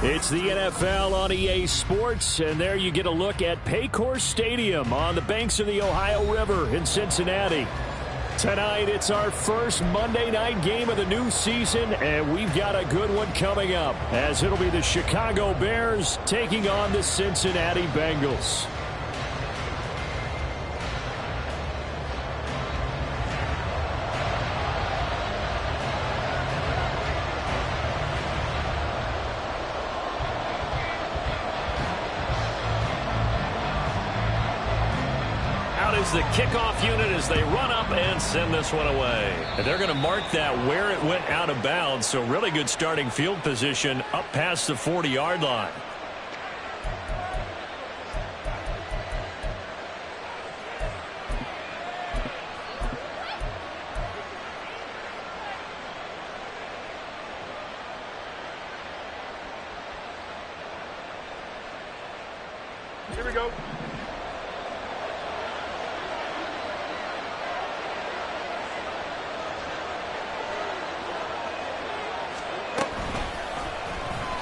It's the NFL on EA Sports, and there you get a look at Paycor Stadium on the banks of the Ohio River in Cincinnati. Tonight, it's our first Monday night game of the new season, and we've got a good one coming up, as it'll be the Chicago Bears taking on the Cincinnati Bengals. The kickoff unit as they run up and send this one away. And they're going to mark that where it went out of bounds, so really good starting field position up past the 40-yard line. Here we go.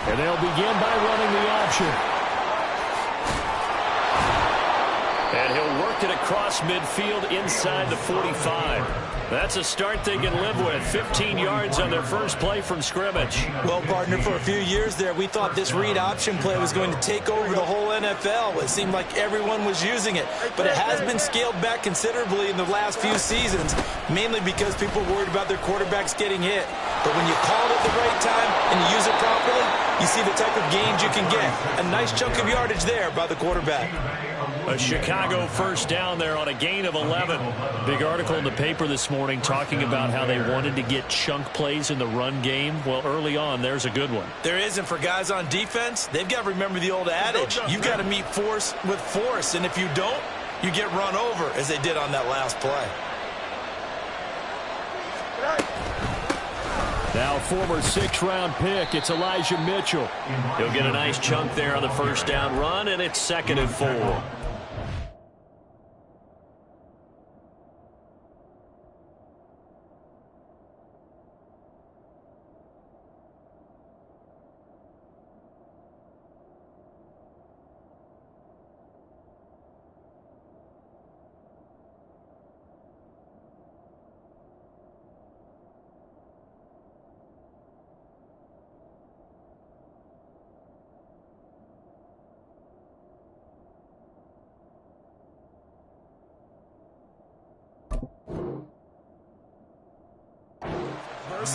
And they'll begin by running the option. And he'll work it across midfield inside the 45. That's a start they can live with. 15 yards on their first play from scrimmage. Well, partner, for a few years there, we thought this read option play was going to take over the whole NFL. It seemed like everyone was using it. But it has been scaled back considerably in the last few seasons, mainly because people were worried about their quarterbacks getting hit. But when you call it at the right time and you use it properly, you see the type of gains you can get. A nice chunk of yardage there by the quarterback. A Chicago first down there on a gain of 11. Big article in the paper this morning talking about how they wanted to get chunk plays in the run game. Well, early on, there's a good one. There isn't for guys on defense. They've got to remember the old adage. You've got to meet force with force, and if you don't, you get run over, as they did on that last play. Now, former 6th-round pick, it's Elijah Mitchell. He'll get a nice chunk there on the first down run, and it's 2nd and 4.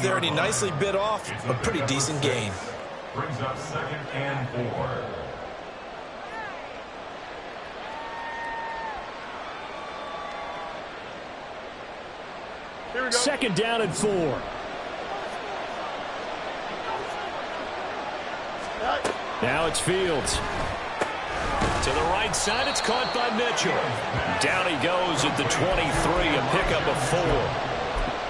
There, and he nicely bit off a pretty decent gain. Brings up 2nd and 4. Here we go. 2nd down and 4. Now it's Fields. To the right side, it's caught by Mitchell. Down he goes at the 23, a pickup of 4.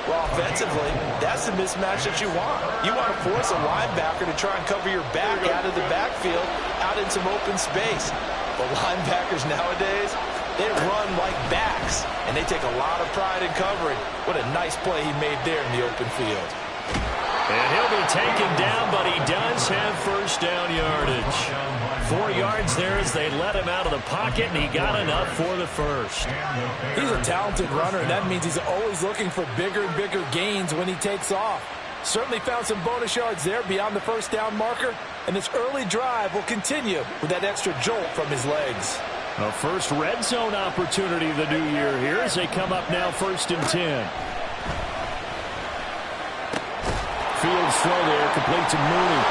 Well, offensively, that's the mismatch that you want. You want to force a linebacker to try and cover your back out of the backfield, out in some open space. But linebackers nowadays, they run like backs, and they take a lot of pride in covering. What a nice play he made there in the open field. And he'll be taken down, but he does have first down yardage. 4 yards there as they let him out of the pocket, and he got enough for the first. He's a talented runner, and that means he's always looking for bigger and bigger gains when he takes off. Certainly found some bonus yards there beyond the first down marker, and this early drive will continue with that extra jolt from his legs. A first red zone opportunity the new year here as they come up now 1st and 10. Fields throw there, complete to Mooney.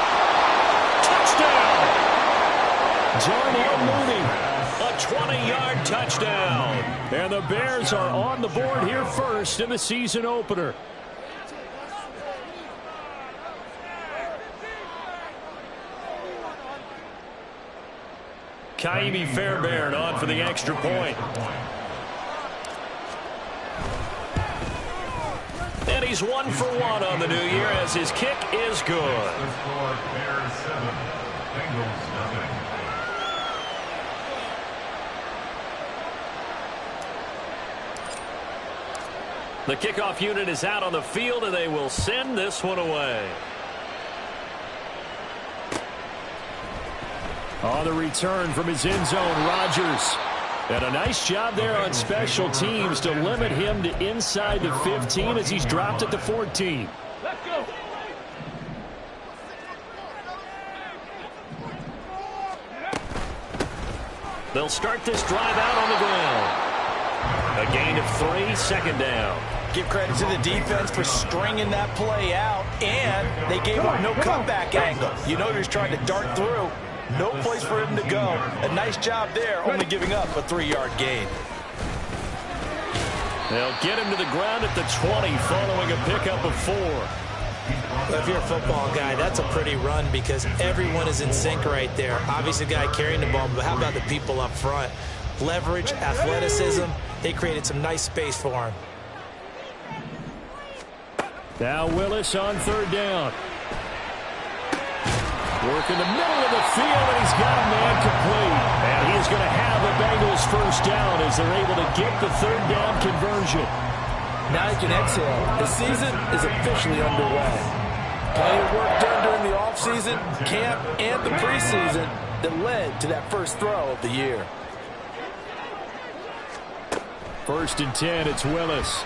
Touchdown! Darnell Mooney, a 20-yard touchdown. And the Bears are on the board here first in the season opener. Kaimi Fairbairn on for the extra point. And he's 1 for 1 on the new year as his kick is good. Bears 7, Bengals nothing. The kickoff unit is out on the field, and they will send this one away. On the return from his end zone, Rodgers. And a nice job there on special teams to limit him to inside the 15 as he's dropped at the 14. Let's go. They'll start this drive out on the ground. A gain of 3, second down. Give credit to the defense for stringing that play out, and they gave him no comeback angle. You know he was trying to dart through. No place for him to go. A nice job there, only giving up a 3-yard gain. They'll get him to the ground at the 20 following a pickup of 4. Well, if you're a football guy, that's a pretty run because everyone is in sync right there. Obviously, the guy carrying the ball, but how about the people up front? Leverage, athleticism, they created some nice space for him. Now Willis on third down. Work in the middle of the field, and he's got a man complete. And he is going to have the Bengals first down as they're able to get the third down conversion. Now you can exhale. The season is officially underway. Plenty of work done during the offseason, camp, and the preseason that led to that first throw of the year. First and 10, it's Willis.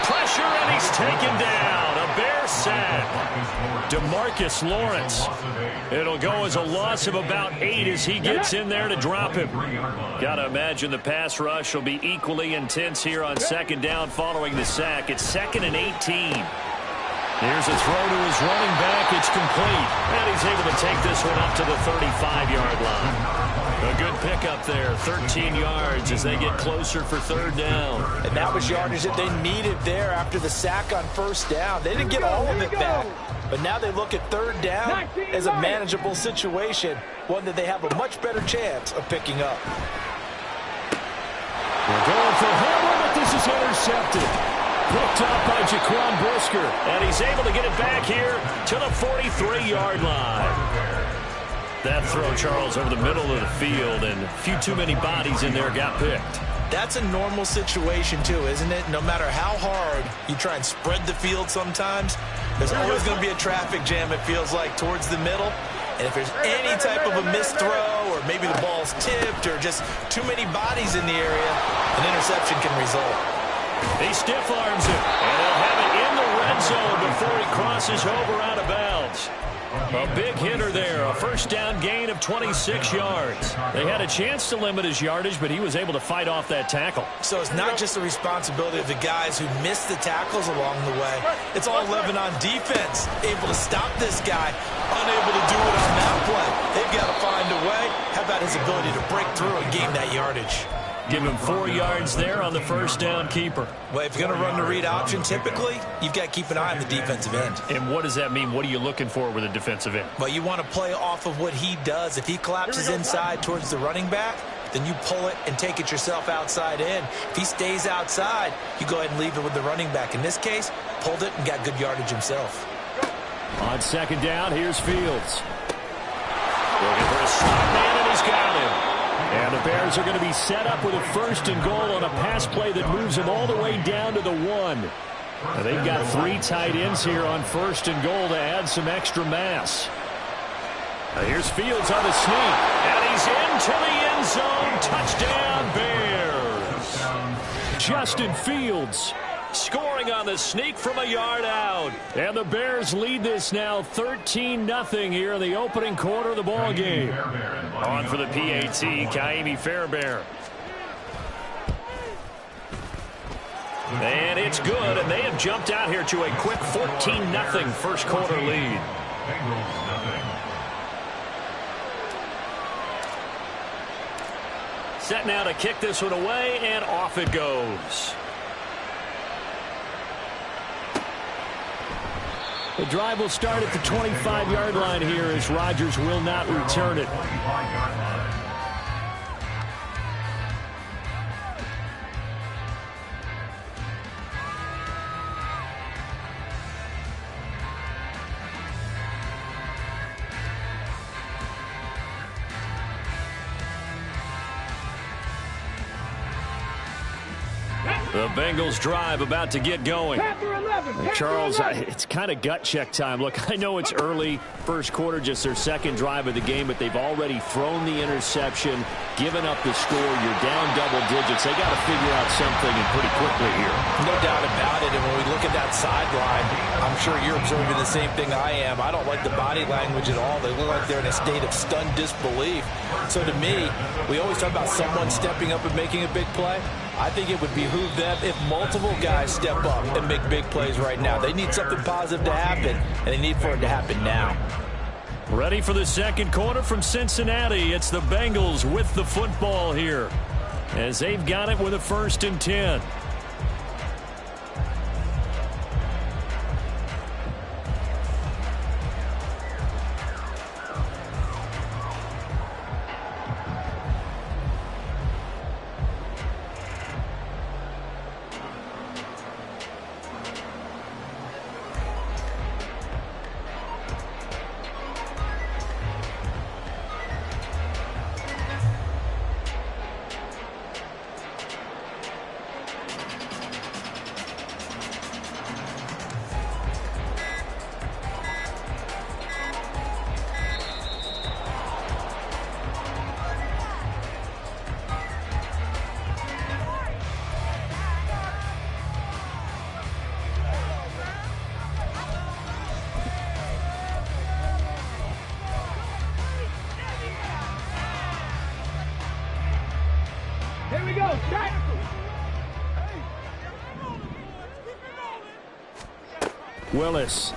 Pressure, and he's taken down. A Bear sack. DeMarcus Lawrence. It'll go as a loss of about 8 as he gets in there to drop him. Got to imagine the pass rush will be equally intense here on second down following the sack. It's 2nd and 18. Here's a throw to his running back. It's complete. And he's able to take this one up to the 35-yard line. A good pickup there, 13 yards as they get closer for third down. And that was yardage that they needed there after the sack on first down. They didn't get all of it back, but now they look at third down as a manageable situation, one that they have a much better chance of picking up. We're going for Hamler, but this is intercepted. Picked up by Jaquan Brisker, and he's able to get it back here to the 43-yard line. That throw, Charles, over the middle of the field, and a few too many bodies in there got picked. That's a normal situation, too, isn't it? No matter how hard you try and spread the field sometimes, there's always going to be a traffic jam, it feels like, towards the middle. And if there's any type of a missed throw, or maybe the ball's tipped, or just too many bodies in the area, an interception can result. He stiff arms it, and he'll have it in the red zone before he crosses over out of bounds. A big hitter there, a first down gain of 26 yards. They had a chance to limit his yardage, but he was able to fight off that tackle. So it's not just the responsibility of the guys who missed the tackles along the way. It's all 11 on defense, able to stop this guy, unable to do it on that play. They've got to find a way. How about his ability to break through and gain that yardage? Give him 4 yards there on the first down keeper. Well, if you're going to run the read option, typically, you've got to keep an eye on the defensive end. And what does that mean? What are you looking for with a defensive end? Well, you want to play off of what he does. If he collapses inside towards the running back, then you pull it and take it yourself outside in. If he stays outside, you go ahead and leave it with the running back. In this case, pulled it and got good yardage himself. On second down, here's Fields. Looking for a slot man, and he's got him. And the Bears are going to be set up with a first and goal on a pass play that moves them all the way down to the 1. And they've got 3 tight ends here on first and goal to add some extra mass. Now here's Fields on the sneak, and he's into the end zone. Touchdown, Bears. Justin Fields scoring on the sneak from a yard out. And the Bears lead this now 13-0 here in the opening quarter of the ball game. On for the PAT, Kaimi Fairbairn. And it's good, and they have jumped out here to a quick 14-0 first quarter lead. Set now to kick this one away, and off it goes. The drive will start at the 25-yard line here as Rodgers will not return it. The Bengals drive about to get going. Charles, it's kind of gut check time. Look, I know it's early, first quarter, just their second drive of the game, but they've already thrown the interception, given up the score. You're down double digits. They got to figure out something and pretty quickly here. No doubt about it. And when we look at that sideline, I'm sure you're observing the same thing I am. I don't like the body language at all. They look like they're in a state of stunned disbelief. So to me, we always talk about someone stepping up and making a big play. I think it would behoove them if multiple guys step up and make big plays right now. They need something positive to happen, and they need for it to happen now. Ready for the second quarter from Cincinnati. It's the Bengals with the football here, as they've got it with a 1st and 10. Here we go, set! Willis.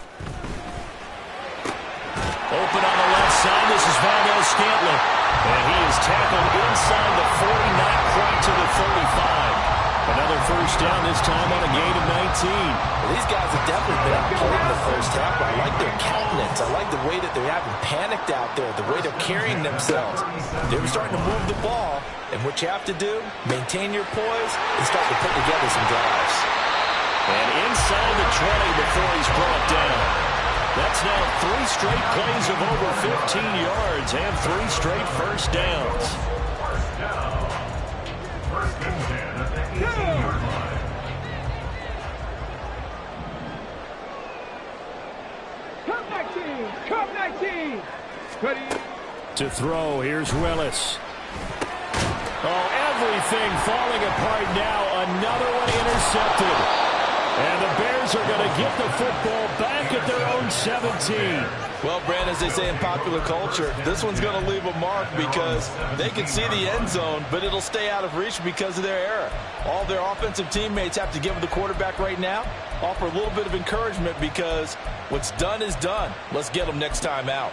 Open on the left side. This is Valdez-Scantling. And he is tackled inside the 40, not quite to the 35. Another first down, this time on a gain of 19. Well, these guys have definitely been outplayed in the first half. I like their countenance. I like the way that they haven't panicked out there, the way they're carrying themselves. They're starting to move the ball, and what you have to do, maintain your poise and start to put together some drives. And inside the 20 before he's brought down. That's now 3 straight plays of over 15 yards and 3 straight first downs. Come 19! Ready? To throw, here's Willis. Oh, everything falling apart now. Another one intercepted. And the Bears are going to get the football back at their own 17. Well, Brand, as they say in popular culture, this one's going to leave a mark because they can see the end zone, but it'll stay out of reach because of their error. All their offensive teammates have to give the quarterback right now, offer a little bit of encouragement because what's done is done. Let's get them next time out.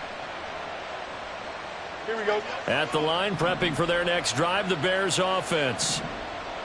Here we go. At the line, prepping for their next drive, the Bears offense.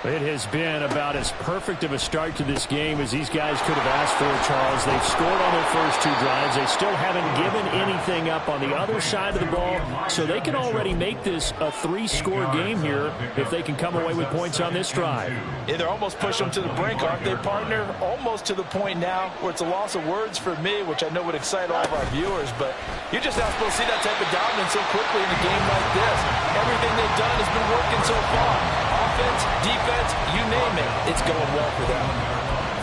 It has been about as perfect of a start to this game as these guys could have asked for, Charles. They've scored on their first 2 drives. They still haven't given anything up on the other side of the ball, so they can already make this a 3-score game here if they can come away with points on this drive. Yeah, they're almost pushing them to the brink, aren't they, partner? Almost to the point now where it's a loss of words for me, which I know would excite all of our viewers, but you're just not supposed to see that type of dominance so quickly in a game like this. Everything they've done has been working so far. Offense, defense, you name it, it's going well for them.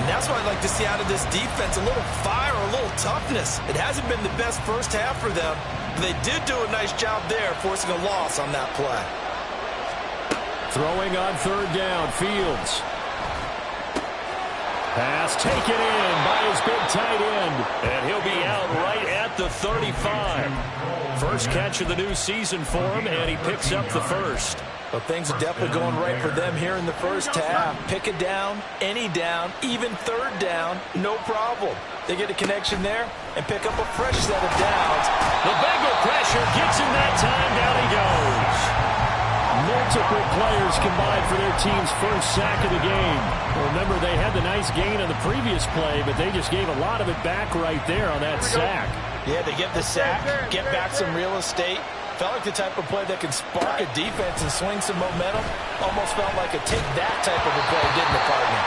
And that's what I'd like to see out of this defense, a little fire, a little toughness. It hasn't been the best first half for them, but they did do a nice job there, forcing a loss on that play. Throwing on 3rd down, Fields. Pass taken in by his big tight end, and he'll be out right at the 35. First catch of the new season for him, and he picks up the first. Well, things are definitely going right for them here in the first half. Pick a down, any down, even 3rd down, no problem. They get a connection there and pick up a fresh set of downs. The Bengal pressure gets him that time. Down he goes. Multiple players combined for their team's first sack of the game. Remember, they had the nice gain on the previous play, but they just gave a lot of it back right there on that sack. Yeah, they get the sack, get back some real estate. Felt like the type of play that can spark a defense and swing some momentum. Almost felt like a take-that type of a play, didn't it, partner?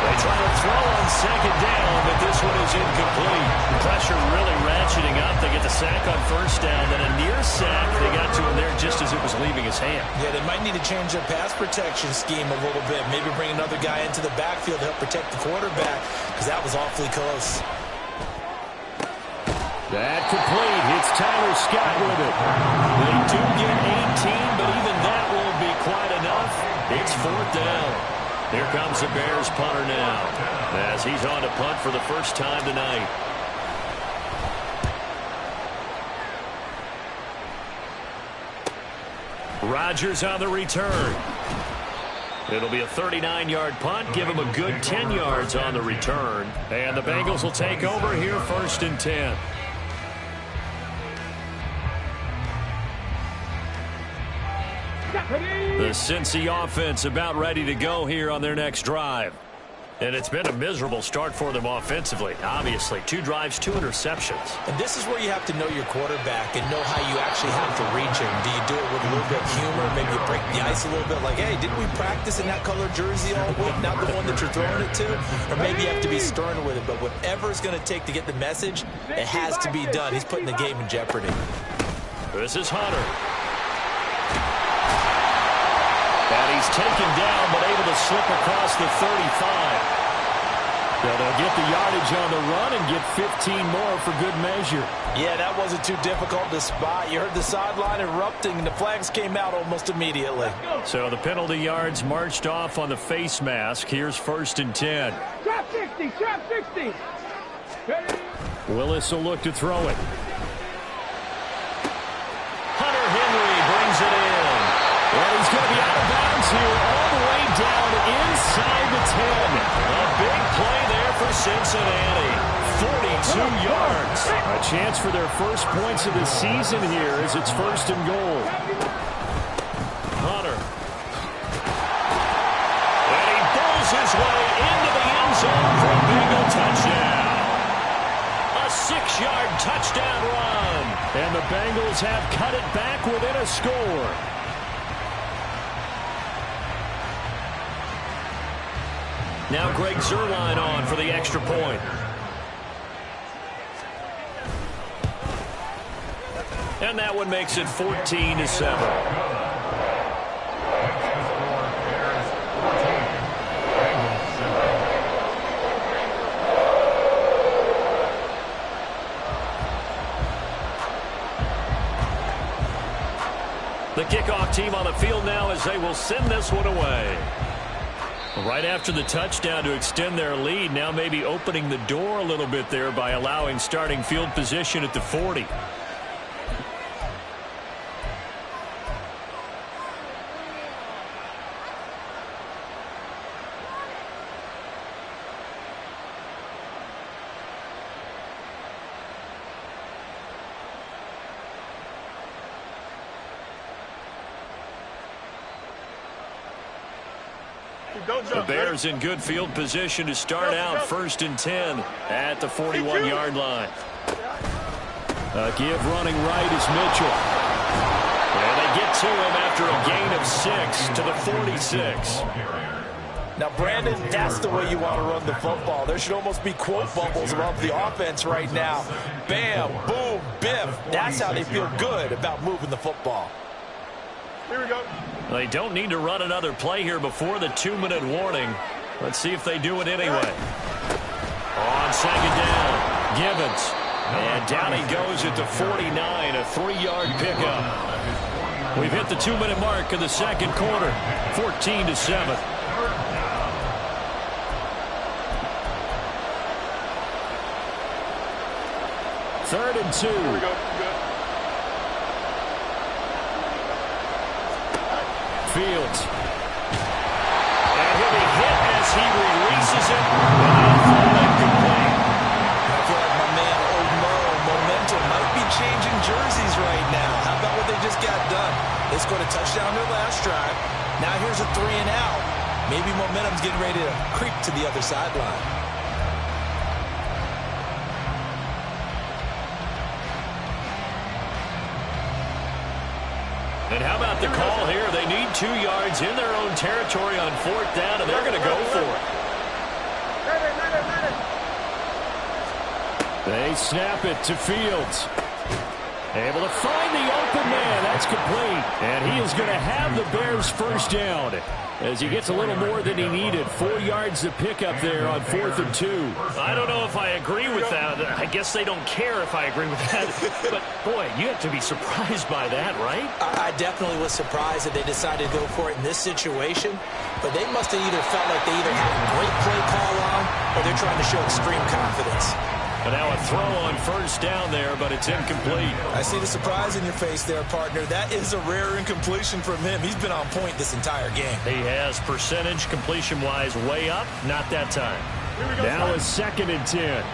They try to throw on second down, but this one is incomplete. Pressure really ratcheting up. They get the sack on first down, then a near sack. They got to him there just as it was leaving his hand. Yeah, they might need to change their pass protection scheme a little bit. Maybe bring another guy into the backfield to help protect the quarterback, because that was awfully close. That complete. It's Tyler Scott with it. They do get 18, but even that won't be quite enough. It's fourth down. Here comes the Bears punter now, as he's on to punt for the first time tonight. Rodgers on the return. It'll be a 39-yard punt. Give him a good 10 yards on the return. And the Bengals will take over here, 1st and 10. The Cincy offense about ready to go here on their next drive. And it's been a miserable start for them offensively, obviously. 2 drives, 2 interceptions. And this is where you have to know your quarterback and know how you actually have to reach him. Do you do it with a little bit of humor? Maybe you break the ice a little bit like, hey, didn't we practice in that color jersey all week, not the one that you're throwing it to? Or maybe you have to be stern with it. But whatever it's going to take to get the message, it has to be done. He's putting the game in jeopardy. This is Hunter. And he's taken down, but able to slip across the 35. Now they'll get the yardage on the run and get 15 more for good measure. Yeah, that wasn't too difficult to spot. You heard the sideline erupting, and the flags came out almost immediately. So the penalty yards marched off on the face mask. Here's 1st and 10. Trap 60, trap 60. Willis will look to throw it. Hunter Henry brings it in. And he's going to be out of bounds here all the way down inside the 10. A big play there for Cincinnati. 42 yards. A chance for their first points of the season here as it's 1st and goal. Hunter. And he pulls his way into the end zone for a Bengal touchdown. A 6-yard touchdown run. And the Bengals have cut it back within a score. Now Greg Zuerlein on for the extra point. And that one makes it 14-7. The kickoff team on the field now as they will send this one away. Right after the touchdown to extend their lead, now maybe opening the door a little bit there by allowing starting field position at the 40. The Bears in good field position to start out 1st and 10 at the 41-yard line. A give running right is Mitchell. And they get to him after a gain of 6 to the 46. Now, Brandon, that's the way you want to run the football. There should almost be quote bubbles above the offense right now. Bam, boom, biff. That's how they feel good about moving the football. Here we go. They don't need to run another play here before the 2-minute warning. Let's see if they do it anyway. On second down, Gibbons. And down he goes at the 49, a 3-yard pickup. We've hit the 2-minute mark in the second quarter, 14-7. Third and 2. Here we go. Fields. And he'll be hit as he releases it. And incomplete. I feel like my man, Old Mo, momentum might be changing jerseys right now. How about what they just got done? They scored a touchdown their last drive. Now here's a 3 and out. Maybe momentum's getting ready to creep to the other sideline. And how about the call here? They need 2 yards in their own territory on 4th down, and they're going to go for it. They snap it to Fields. Able to find the open man. That's complete. And he is going to have the Bears first down as he gets a little more than he needed. 4 yards to pick up there on 4th and 2. I don't know if I agree with that. I guess they don't care if I agree with that. But, boy, you have to be surprised by that, right? I definitely was surprised that they decided to go for it in this situation. But they must have either felt like they either had a great play call on or they're trying to show extreme confidence. And now a throw on first down there, but it's incomplete. I see the surprise in your face there, partner. That is a rare incompletion from him. He's been on point this entire game. He has percentage completion-wise way up. Not that time. Now a 2nd and 10.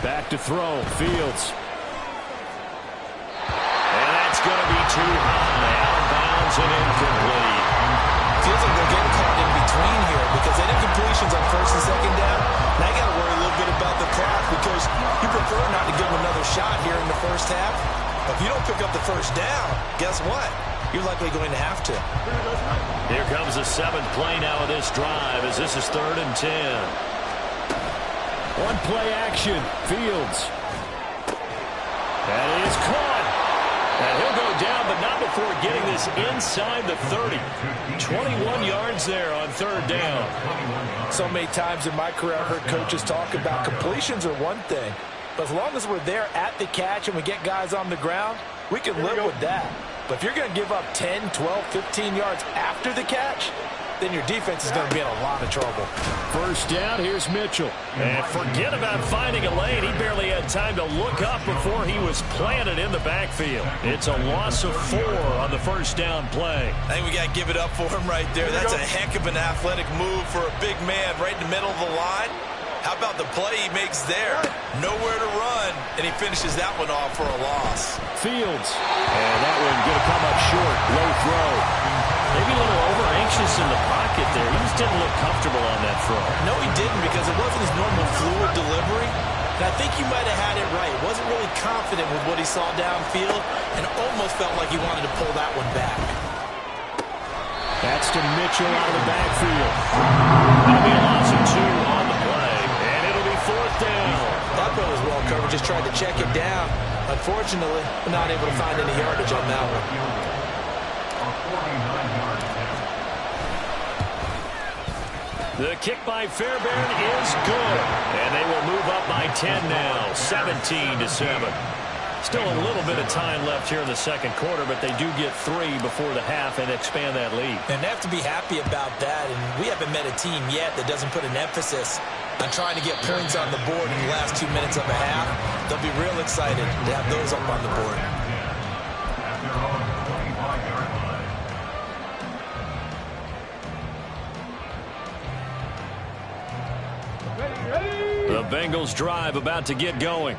Back to throw. Fields. Going to be too high. Out of bounds and incomplete. Feels like they're getting caught in between here because they did completions on 1st and 2nd down. Now you got to worry a little bit about the clock because you prefer not to give them another shot here in the first half. But if you don't pick up the first down, guess what? You're likely going to have to. Here comes the 7th play now of this drive as this is 3rd and 10. One play action. Fields. That is caught. And he'll go down, but not before getting this inside the 30. 21 yards there on 3rd down. So many times in my career, I've heard coaches talk about completions are one thing. But as long as we're there at the catch and we get guys on the ground, we can live with that. But if you're going to give up 10, 12, 15 yards after the catch, then your defense is going to be in a lot of trouble. First down, here's Mitchell. And forget about finding a lane. He barely had time to look up before he was planted in the backfield. It's a loss of 4 on the first down play. I think we got to give it up for him right there. That's a heck of an athletic move for a big man right in the middle of the line. How about the play he makes there? Nowhere to run, and he finishes that one off for a loss. Fields. And that one going to come up short. Low throw. Maybe a little over-anxious in the pocket there. He just didn't look comfortable on that throw. No, he didn't because it wasn't his normal fluid delivery. And I think you might have had it right. He wasn't really confident with what he saw downfield and almost felt like he wanted to pull that one back. That's to Mitchell out of the backfield. That'll be a loss of 2 on the play, and it'll be 4th down. That play was well covered. Just tried to check it down. Unfortunately, not able to find any yardage on that one. The kick by Fairbairn is good. And they will move up by 10 now, 17-7. Still a little bit of time left here in the second quarter, but they do get 3 before the half and expand that lead. And they have to be happy about that. And we haven't met a team yet that doesn't put an emphasis on trying to get points on the board in the last 2 minutes of a half. They'll be real excited to have those up on the board. The Bengals drive about to get going.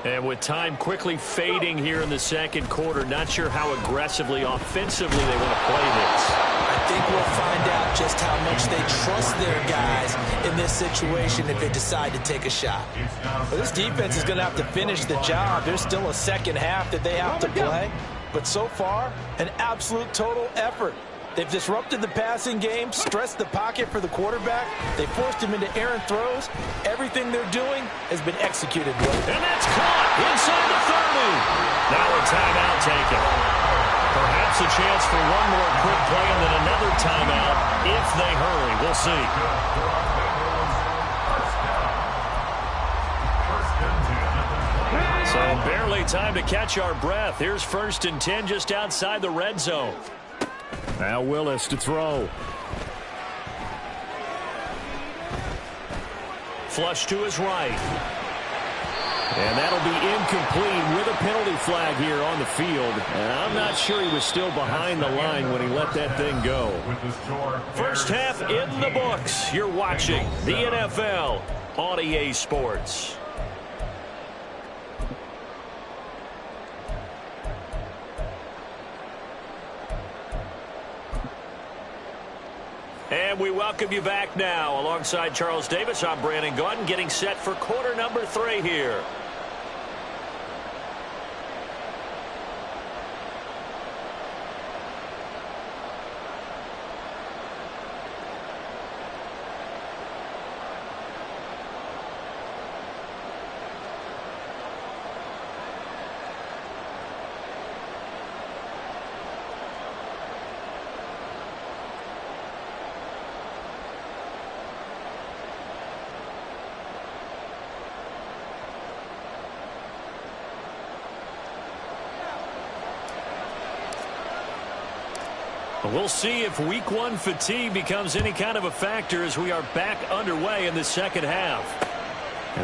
And with time quickly fading here in the second quarter, not sure how aggressively, offensively they want to play this. I think we'll find out just how much they trust their guys in this situation if they decide to take a shot. Well, this defense is going to have to finish the job. There's still a second half that they have to play. But so far, an absolute total effort. They've disrupted the passing game, stressed the pocket for the quarterback. They forced him into errant throws. Everything they're doing has been executed well. And that's caught inside the 30. Now a timeout taken. Perhaps a chance for one more quick play and then another timeout if they hurry. We'll see. So barely time to catch our breath. Here's 1st and 10 just outside the red zone. Now Willis to throw. Flush to his right. And that'll be incomplete with a penalty flag here on the field. And I'm not sure he was still behind the line when he let that thing go. First half in the books. You're watching the NFL on EA Sports. And we welcome you back now. Alongside Charles Davis, I'm Brandon Gaudin, getting set for quarter number 3 here. We'll see if week one fatigue becomes any kind of a factor as we are back underway in the second half.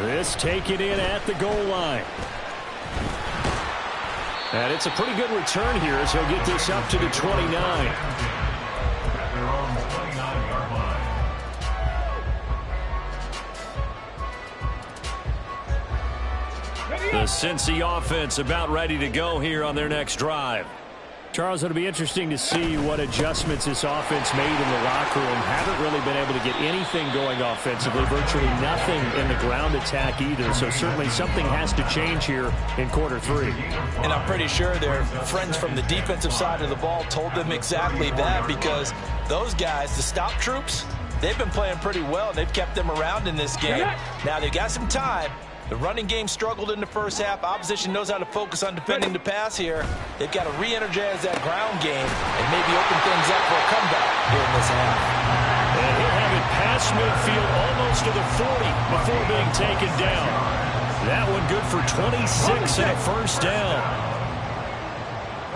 This taken in at the goal line. And it's a pretty good return here as he'll get this up to the 29. The Cincy offense about ready to go here on their next drive. Charles, it'll be interesting to see what adjustments this offense made in the locker room. Haven't really been able to get anything going offensively, virtually nothing in the ground attack either. So certainly something has to change here in quarter three. And I'm pretty sure their friends from the defensive side of the ball told them exactly that, because those guys, the stop troops, they've been playing pretty well, and they've kept them around in this game. Now they've got some time. The running game struggled in the first half. Opposition knows how to focus on defending the pass here. They've got to re-energize that ground game and maybe open things up for a comeback here in this half. And he'll have it past midfield almost to the 40 before being taken down. That one good for 26 and a first down.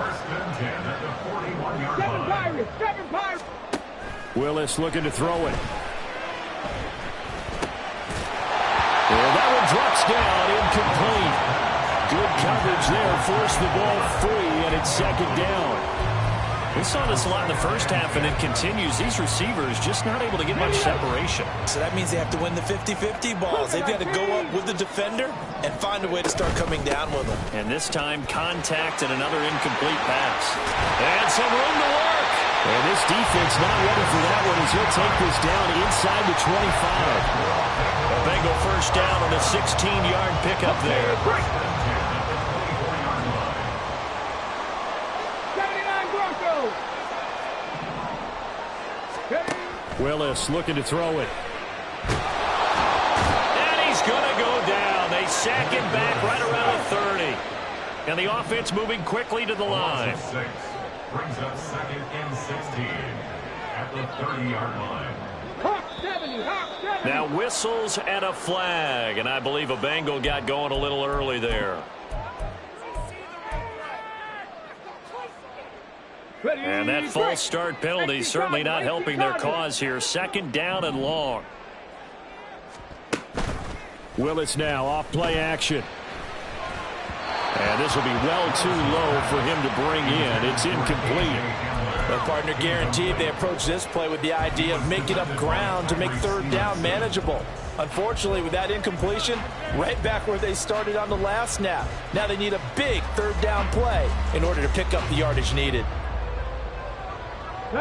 First and 10 at the 41-yard line. Seven Pirates. Willis looking to throw it. Well, that one drops down, incomplete. Good coverage there, forced the ball free, and it's second down. We saw this a lot in the first half, and it continues. These receivers just not able to get much separation. So that means they have to win the 50-50 balls. They've got to go up with the defender and find a way to start coming down with them. And this time, contact and another incomplete pass. And some room to work. And this defense not ready for that one as he'll take this down inside the 25. A Bengal first down on a 16-yard pickup there. 79 Broncos. Willis looking to throw it. And he's going to go down. They sack him back right around the 30. And the offense moving quickly to the line. Brings up second and 16 at the 30-yard line. Hawk 70. Now whistles and a flag. And I believe a Bengal got going a little early there. And that false start penalty certainly not helping their cause here. Second down and long. Willis now off play action. And this will be well too low for him to bring in. It's incomplete. Their partner guaranteed they approach this play with the idea of making up ground to make third down manageable. Unfortunately, with that incompletion, right back where they started on the last snap. Now they need a big third down play in order to pick up the yardage needed.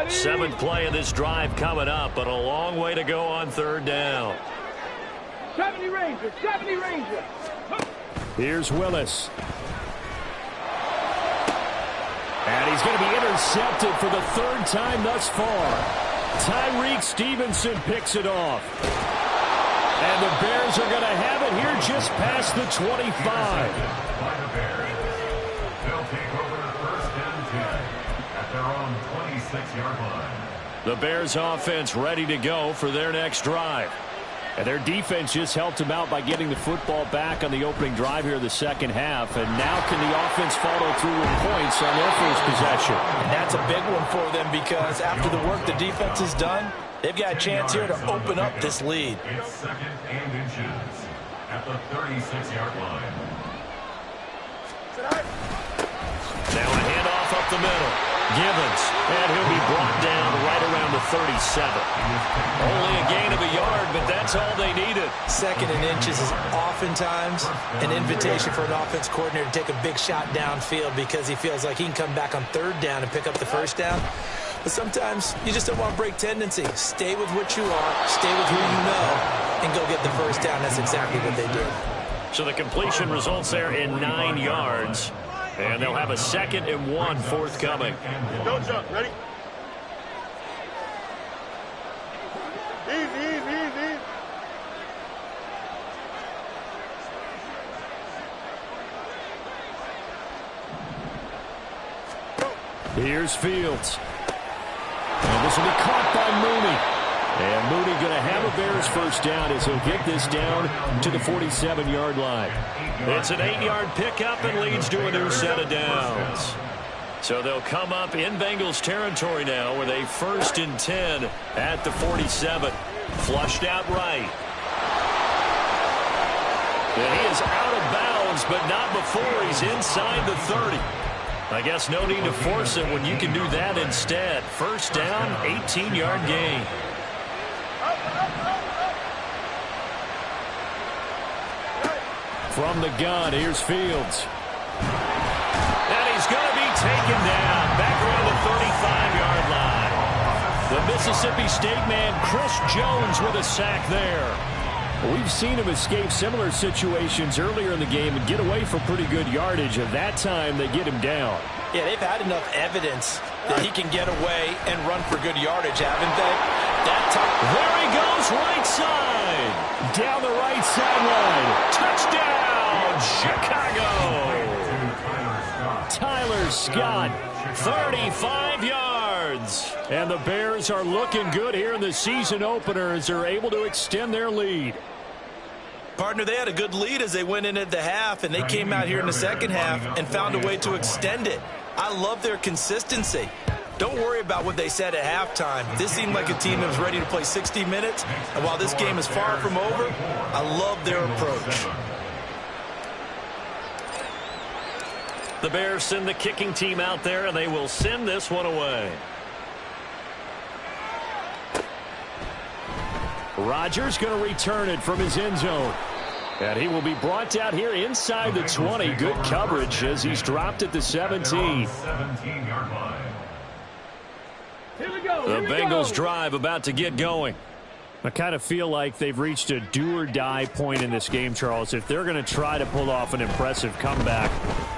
Seventh play of this drive coming up, but a long way to go on third down. 70 Rangers. 70 Rangers. Here's Willis. And he's going to be intercepted for the third time thus far. Tyreek Stevenson picks it off. And the Bears are going to have it here just past the 25. By the Bears. They'll take over first and 10 at their own 26-yard line. The Bears offense ready to go for their next drive. And their defense just helped them out by getting the football back on the opening drive here in the second half. And now can the offense follow through with points on their first possession? And that's a big one for them, because after the work the defense has done, they've got a chance here to open up this lead. It's second and inches at the 36-yard line. Now a handoff up the middle. Gibbons, and he'll be brought down right around the 37. Only a gain of a yard, but that's all they needed. Second and inches is oftentimes an invitation for an offense coordinator to take a big shot downfield because he feels like he can come back on third down and pick up the first down. But sometimes you just don't want to break tendency. Stay with what you are, stay with who you know, and go get the first down. That's exactly what they did. So the completion results there in 9 yards. And they'll have a second and 1 forthcoming. Don't jump. Ready? Easy. Here's Fields. And this will be caught by Mooney. And Mooney going to have a Bears first down as he'll get this down to the 47-yard line. It's an 8-yard pickup and leads to a new set of downs. So they'll come up in Bengals territory now with a 1st and 10 at the 47. Flushed out right. And he is out of bounds, but not before he's inside the 30. I guess no need to force it when you can do that instead. 1st down, 18-yard gain. From the gun, here's Fields. And he's going to be taken down back around the 35-yard line. The Mississippi State man, Chris Jones, with a sack there. We've seen him escape similar situations earlier in the game and get away for pretty good yardage. At that time, they get him down. Yeah, they've had enough evidence that he can get away and run for good yardage, haven't they? That time. There he goes, right side. Down the right sideline. Touchdown, Chicago. Tyler Scott, 35 yards. And the Bears are looking good here in the season opener as they're able to extend their lead. Partner, they had a good lead as they went in at the half, and they came out here in the second half and found a way to extend it. I love their consistency. Don't worry about what they said at halftime. This seemed like a team that was ready to play 60 minutes, and while this game is far from over, I love their approach. The Bears send the kicking team out there, and they will send this one away. Rodgers going to return it from his end zone. And he will be brought down here inside the 20. Good coverage as he's dropped at the 17. Here we go. The Bengals drive about to get going. I kind of feel like they've reached a do-or-die point in this game, Charles. If they're going to try to pull off an impressive comeback,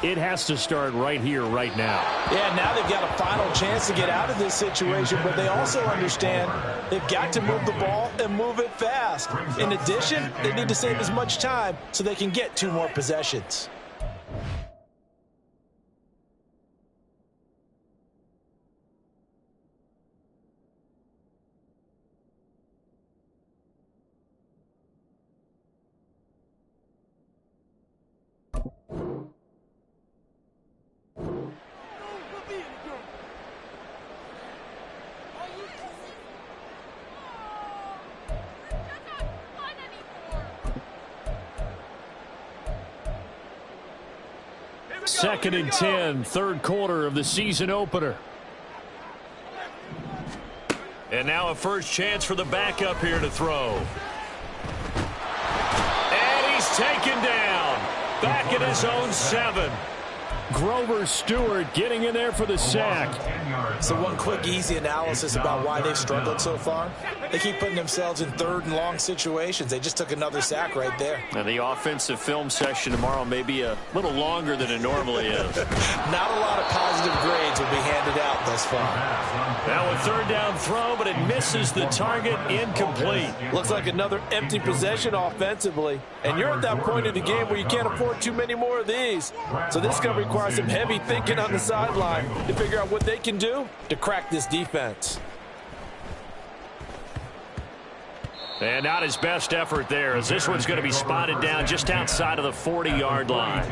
it has to start right here, right now. Yeah, now they've got a final chance to get out of this situation, but they also understand they've got to move the ball and move it fast. In addition, they need to save as much time so they can get 2 more possessions. Second and 10, third quarter of the season opener. And now a first chance for the backup here to throw. And he's taken down. Back at his own 7. Grover Stewart getting in there for the sack. So one quick, easy analysis about why they've struggled so far. They keep putting themselves in 3rd and long situations. They just took another sack right there. And the offensive film session tomorrow may be a little longer than it normally is. Not a lot of positive grades will be handed out thus far. Now a 3rd down throw, but it misses the target, incomplete. Looks like another empty possession offensively. And you're at that point in the game where you can't afford too many more of these. So this is going to require some heavy thinking on the sideline to figure out what they can do to crack this defense. And not his best effort there, as this one's going to be spotted down just outside of the 40-yard line.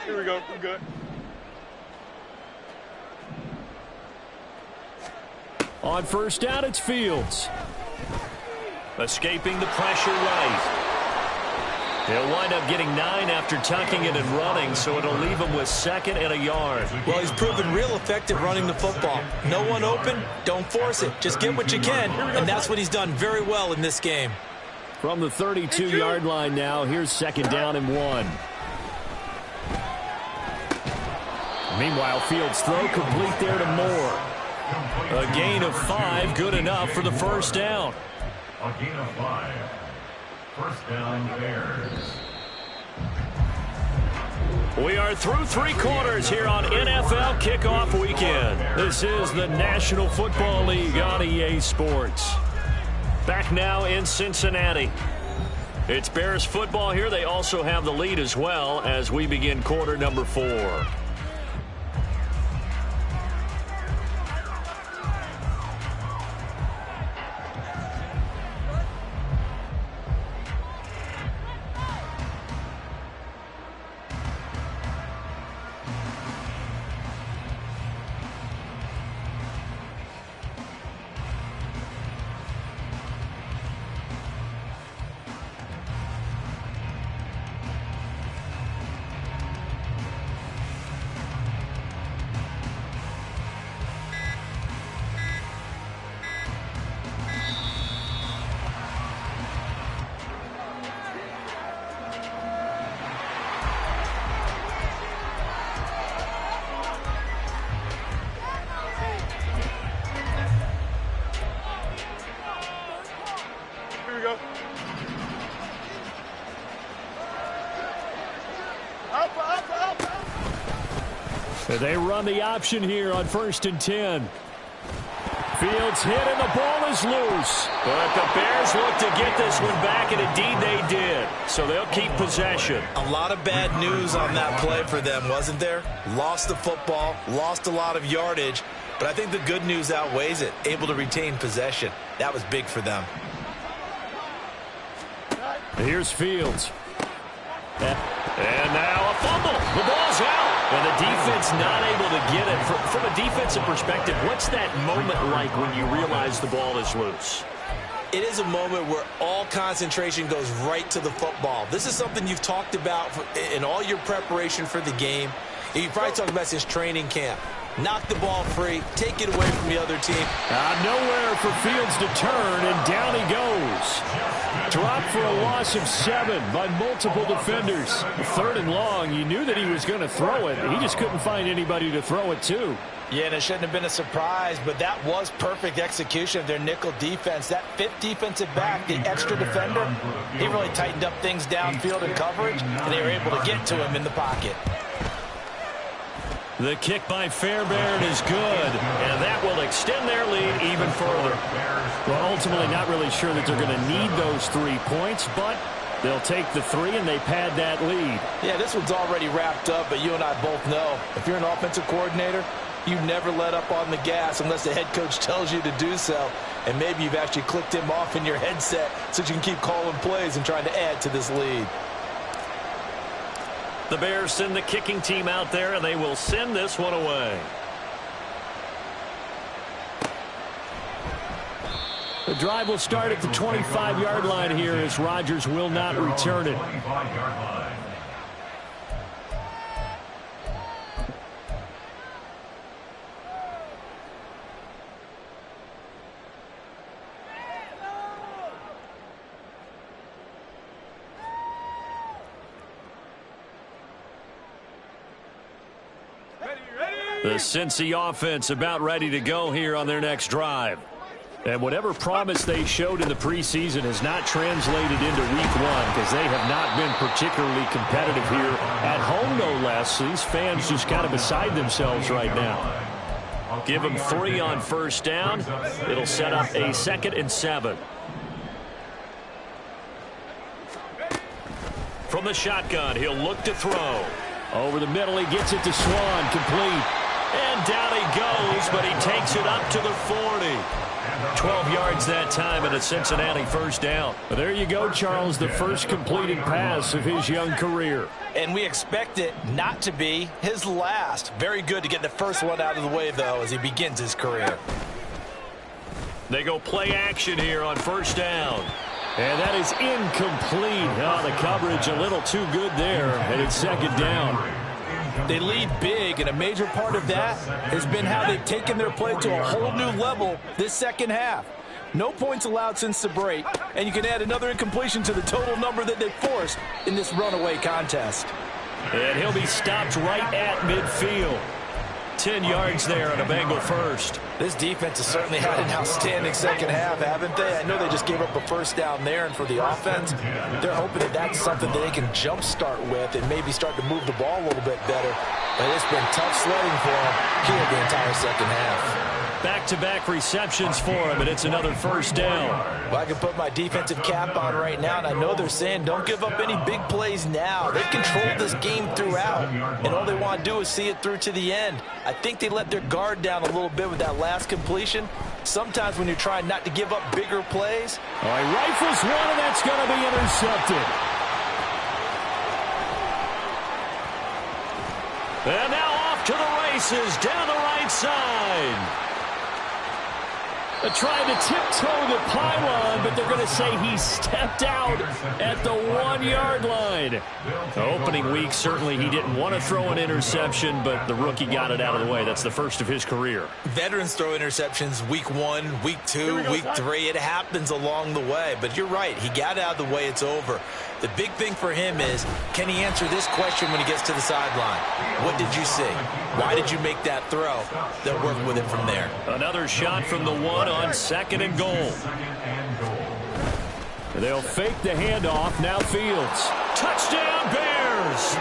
Here we go. We're good. On first down, it's Fields. Escaping the pressure right. He'll wind up getting 9 after tucking it and running, so it'll leave him with 2nd and a yard. Well, he's proven real effective running the football. No one open, don't force it. Just get what you can, and that's what he's done very well in this game. From the 32-yard line now, here's 2nd down and 1. Meanwhile, Fields' throw complete there to Moore. A gain of 5, good enough for the first down. A gain of 5. First down, Bears. We are through 3 quarters here on NFL Kickoff Weekend. This is the National Football League on EA Sports. Back now in Cincinnati. It's Bears football here. They also have the lead as well as we begin quarter number 4. go. Up. They run the option here on 1st and 10. Fields hit and the ball is loose. But the Bears look to get this one back, and indeed they did. So they'll keep possession. A lot of bad news on that play for them, wasn't there? Lost the football, lost a lot of yardage, but I think the good news outweighs it. Able to retain possession. That was big for them. Here's Fields. And now a fumble. The ball's out. And the defense not able to get it. From a defensive perspective, what's that moment like when you realize the ball is loose? It is a moment where all concentration goes right to the football. This is something you've talked about in all your preparation for the game. You probably talked about since training camp. Knock the ball free, take it away from the other team. Nowhere for Fields to turn, and down he goes. Dropped for a loss of 7 by multiple defenders. 3rd and long, you knew that he was going to throw it. He just couldn't find anybody to throw it to. Yeah, and it shouldn't have been a surprise, but that was perfect execution of their nickel defense. That 5th defensive back, the extra defender, he really tightened up things downfield in coverage, and they were able to get to him in the pocket. The kick by Fairbairn is good, and that will extend their lead even further. Well, ultimately not really sure that they're going to need those 3 points, but they'll take the 3 and they pad that lead. Yeah, this one's already wrapped up, but you and I both know if you're an offensive coordinator, you never let up on the gas unless the head coach tells you to do so. And maybe you've actually clicked him off in your headset so you can keep calling plays and trying to add to this lead. The Bears send the kicking team out there, and they will send this one away. The drive will start at the 25-yard line here as Rodgers will not return it. The Cincy offense about ready to go here on their next drive. And whatever promise they showed in the preseason has not translated into week 1 because they have not been particularly competitive here at home, no less. These fans just kind of beside themselves right now. Give them 3 on 1st down. It'll set up a 2nd and 7. From the shotgun, he'll look to throw. Over the middle, he gets it to Swan, complete. And down he goes, but he takes it up to the 40. 12 yards that time, and a Cincinnati 1st down. Well, there you go, Charles, the first completed pass of his young career. And we expect it not to be his last. Very good to get the first one out of the way, though, as he begins his career. They go play action here on 1st down. And that is incomplete. Oh, the coverage a little too good there, and it's 2nd down. They lead big, and a major part of that has been how they've taken their play to a whole new level this second half. No points allowed since the break, and you can add another incompletion to the total number that they forced in this runaway contest. And he'll be stopped right at midfield. 10 yards there on a Bengal first. This defense has certainly had an outstanding second half, haven't they? I know they just gave up a 1st down there, and for the offense, they're hoping that that's something that they can jumpstart with and maybe start to move the ball a little bit better. But it's been tough sledding for them here the entire second half. Back-to-back receptions for him, and it's another 1st down. Well, I can put my defensive cap on right now, and I know they're saying don't give up any big plays now. They've controlled this game throughout, and all they want to do is see it through to the end. I think they let their guard down a little bit with that last completion. Sometimes when you're trying not to give up bigger plays. He rifles one, and that's going to be intercepted. And now off to the races down the right side. Trying to tiptoe the pylon, but they're going to say he stepped out at the 1-yard line. The opening week, certainly he didn't want to throw an interception, but the rookie got it out of the way. That's the first of his career. Veterans throw interceptions week 1, week 2, week 3. It happens along the way, but you're right. He got out of the way. It's over. The big thing for him is, can he answer this question when he gets to the sideline? What did you see? Why did you make that throw? They'll work with it from there. Another shot from the 1 on 2nd and goal. They'll fake the handoff. Now Fields. Touchdown, Bears!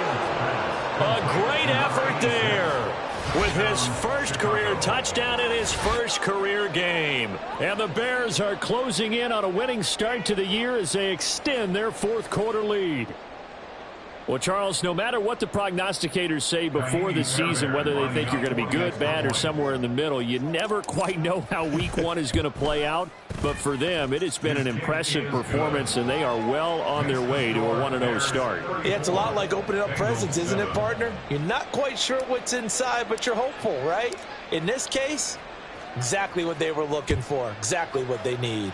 A great effort there with his first career touchdown in his first career game. And the Bears are closing in on a winning start to the year as they extend their fourth quarter lead. Well, Charles, no matter what the prognosticators say before the season, whether they think you're going to be good, bad, or somewhere in the middle, you never quite know how week one is going to play out. But for them, it has been an impressive performance, and they are well on their way to a 1-0 start. Yeah, it's a lot like opening up presents, isn't it, partner? You're not quite sure what's inside, but you're hopeful, right? In this case, exactly what they were looking for, exactly what they need.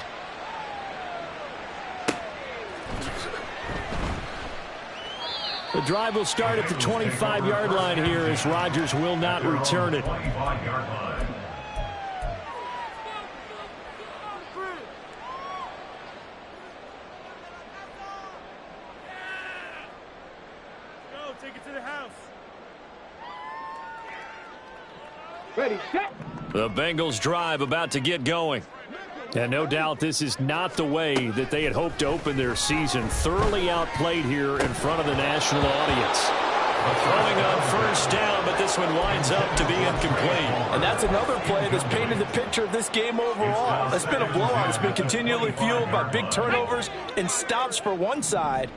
The drive will start at the 25-yard line here as Rodgers will not return it. 25-yard line. Go, take it to the house. Ready, set. The Bengals drive about to get going. And no doubt this is not the way that they had hoped to open their season. Thoroughly outplayed here in front of the national audience. Throwing on first down, but this one winds up to be incomplete. And that's another play that's painted the picture of this game overall. It's been a blowout. It's been continually fueled by big turnovers and stops for one side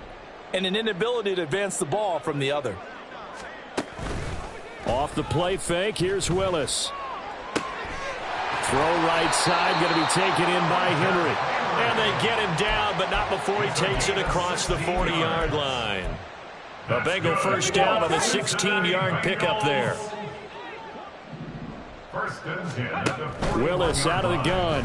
and an inability to advance the ball from the other. Off the play fake, here's Willis. Throw right side, going to be taken in by Henry. And they get him down, but not before he takes it across the 40-yard line. A Bengal first down on the 16-yard pickup there. First and 10 at the 40. Willis out of the gun.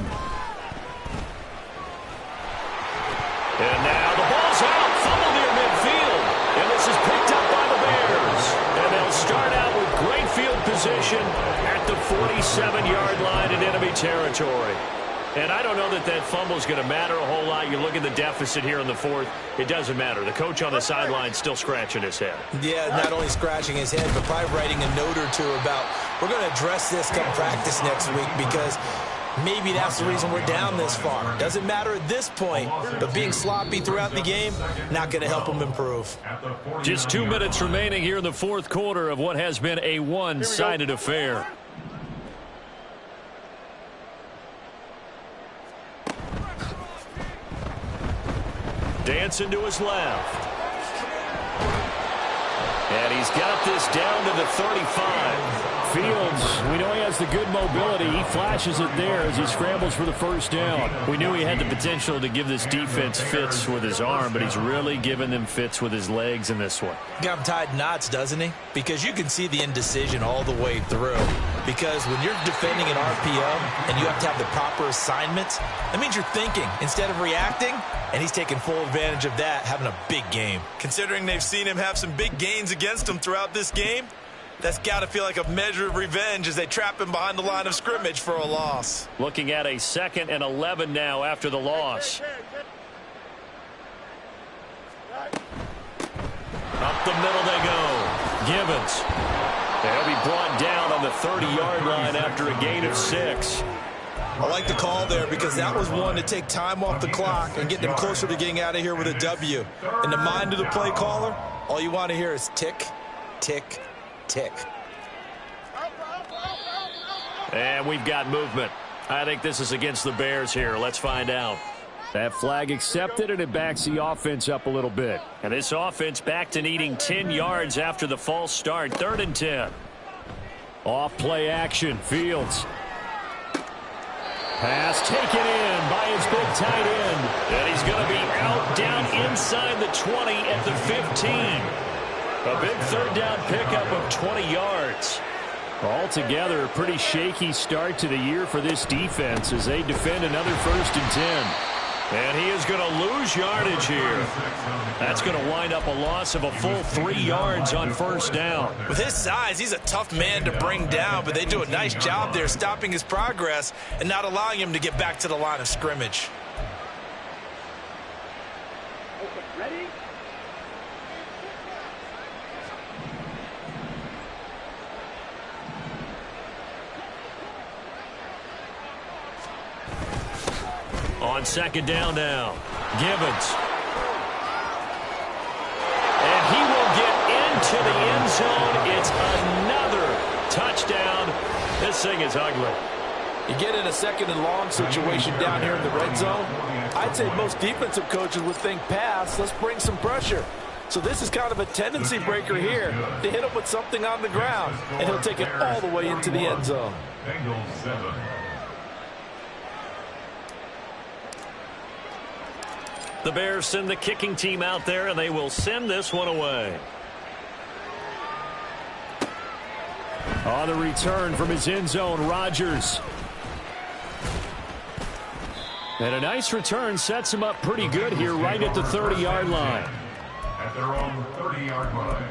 And now the ball's out, fumble near midfield. And this is picked up by the Bears. And they'll start out with great field position at the 47-yard line in enemy territory. And I don't know that that fumble is going to matter a whole lot. You look at the deficit here in the fourth. It doesn't matter. The coach on the sideline still scratching his head. Yeah, not only scratching his head, but probably writing a note or two about, we're going to address this come practice next week because maybe that's the reason we're down this far. Doesn't matter at this point, but being sloppy throughout the game, not going to help them improve. Just 2 minutes remaining here in the fourth quarter of what has been a one-sided affair. Dancing to his left. And he's got this down to the 35. Fields, we know he has the good mobility. He flashes it there as he scrambles for the first down. We knew he had the potential to give this defense fits with his arm, but he's really given them fits with his legs in this one. Got him tied in knots, doesn't he? Because you can see the indecision all the way through. Because when you're defending an RPO and you have to have the proper assignments, that means you're thinking instead of reacting, and he's taking full advantage of that, having a big game. Considering they've seen him have some big gains against him throughout this game, that's got to feel like a measure of revenge as they trap him behind the line of scrimmage for a loss. Looking at a 2nd and 11 now after the loss. Up the middle they go. Gibbons. They'll be brought down on the 30-yard line after a gain of 6. I like the call there because that was one to take time off the clock and get them closer to getting out of here with a W. In the mind of the play caller, all you want to hear is tick, tick, tick. And we've got movement. I think this is against the Bears here. Let's find out. That flag accepted, and it backs the offense up a little bit. And this offense back to needing 10 yards after the false start. 3rd and 10. Off play action. Fields. Pass taken in by his big tight end. And he's going to be out down inside the 20 at the 15. A big 3rd down pickup of 20 yards. Altogether, a pretty shaky start to the year for this defense as they defend another 1st and 10. And he is going to lose yardage here. That's going to wind up a loss of a full 3 yards on 1st down. With his size, he's a tough man to bring down, but they do a nice job there stopping his progress and not allowing him to get back to the line of scrimmage. Ready? On second down now, Gibbons. And he will get into the end zone. It's another touchdown. This thing is ugly. You get in a second and long situation down here in the red zone. I'd say most defensive coaches would think pass. Let's bring some pressure. So this is kind of a tendency breaker here to hit him with something on the ground, and he'll take it all the way into the end zone. Bengals 7. The Bears send the kicking team out there, and they will send this one away. On the return from his end zone, Rodgers. And a nice return sets him up pretty good here right at the 30-yard line. At their own 30-yard line.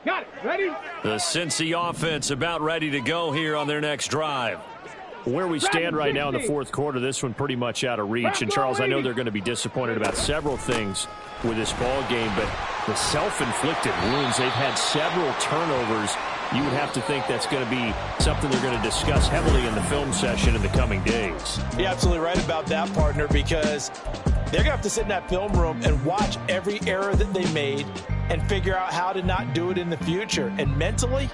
Got it. Ready? The Cincy offense about ready to go here on their next drive. Where we stand right now in the fourth quarter, this one pretty much out of reach. And, Charles, I know they're going to be disappointed about several things with this ball game, but the self-inflicted wounds, they've had several turnovers. You would have to think that's going to be something they're going to discuss heavily in the film session in the coming days. You're absolutely right about that, partner, because they're going to have to sit in that film room and watch every error that they made and figure out how to not do it in the future. And mentally,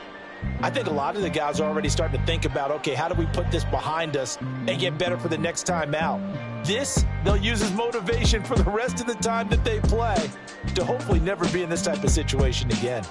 I think a lot of the guys are already starting to think about, okay, how do we put this behind us and get better for the next time out? This, they'll use as motivation for the rest of the time that they play to hopefully never be in this type of situation again.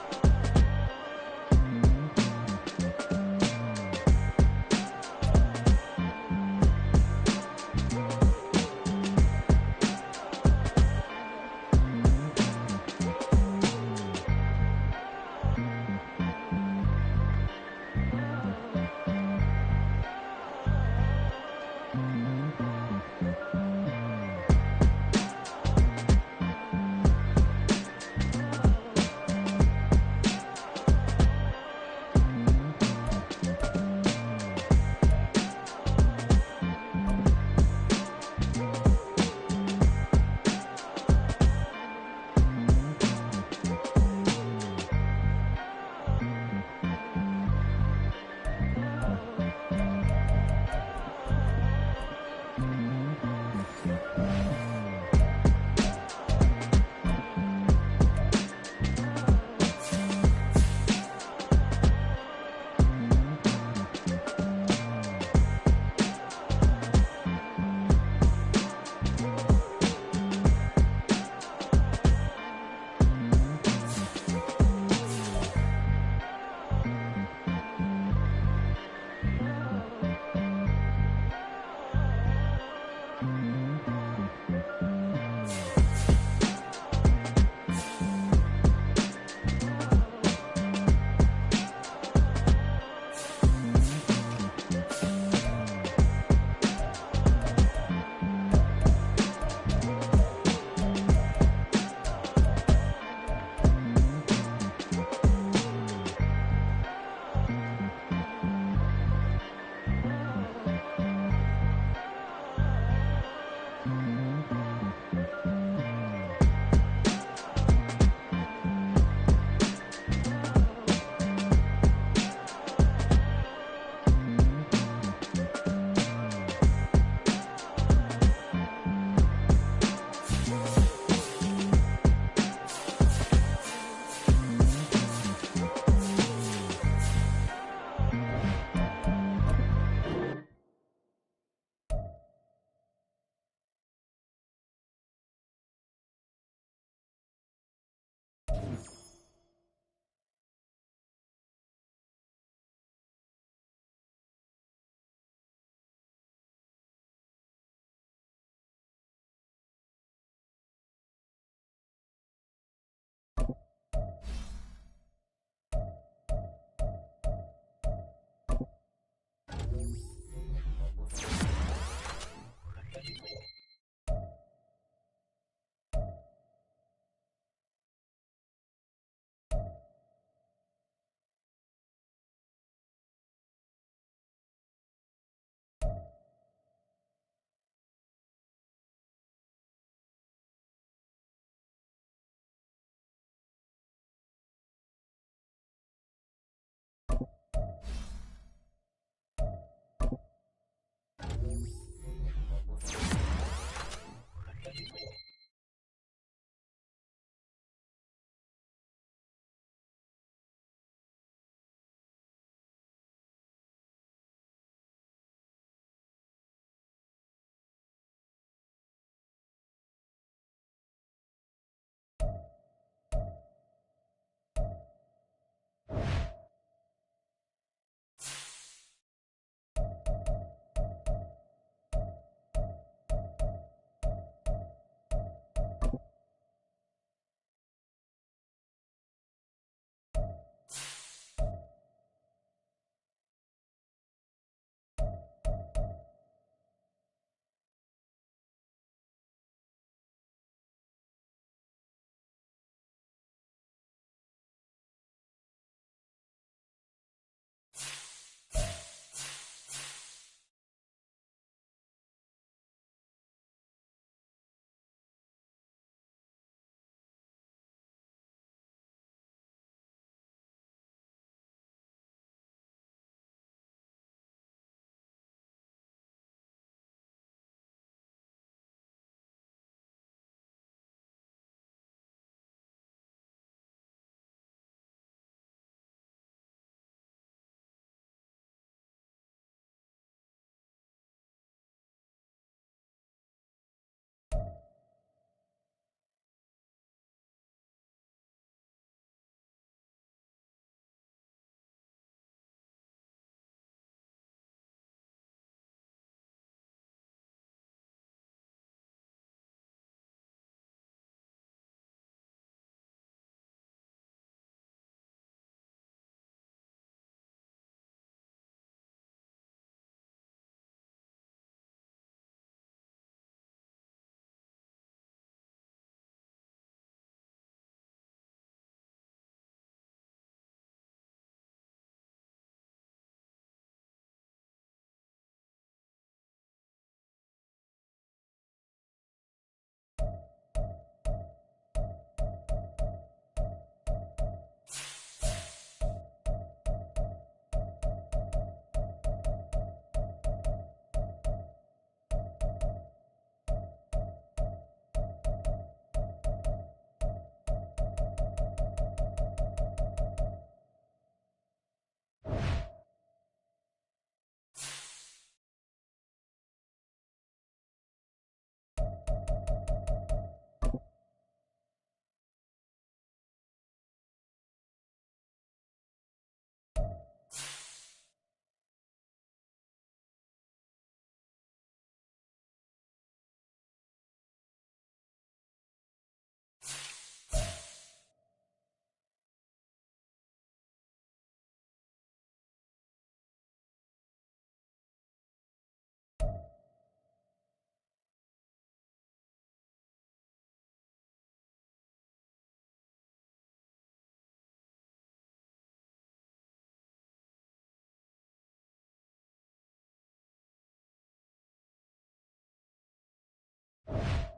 it.